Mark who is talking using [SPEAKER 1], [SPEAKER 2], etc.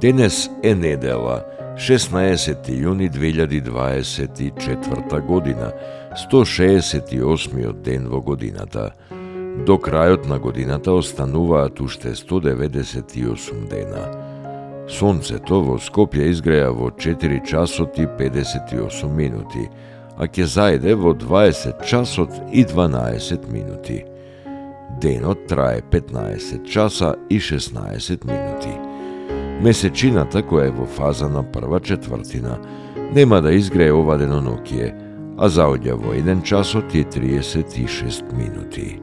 [SPEAKER 1] Денес е недела, 16. јуни 2024 година, 168 ден во годината. До крајот на годината остануваат уште 198 дена. Сонцето во Скопје изгреа во 4 часот и 58 минути, а ќе зајде во 20 часот и 12 минути. Денот трае 15 часа и 16 минути. Месечината, која е во фаза на прва четвртина, нема да изгрее ова денонокие, а заоѓа во 1 часот и 36 минути.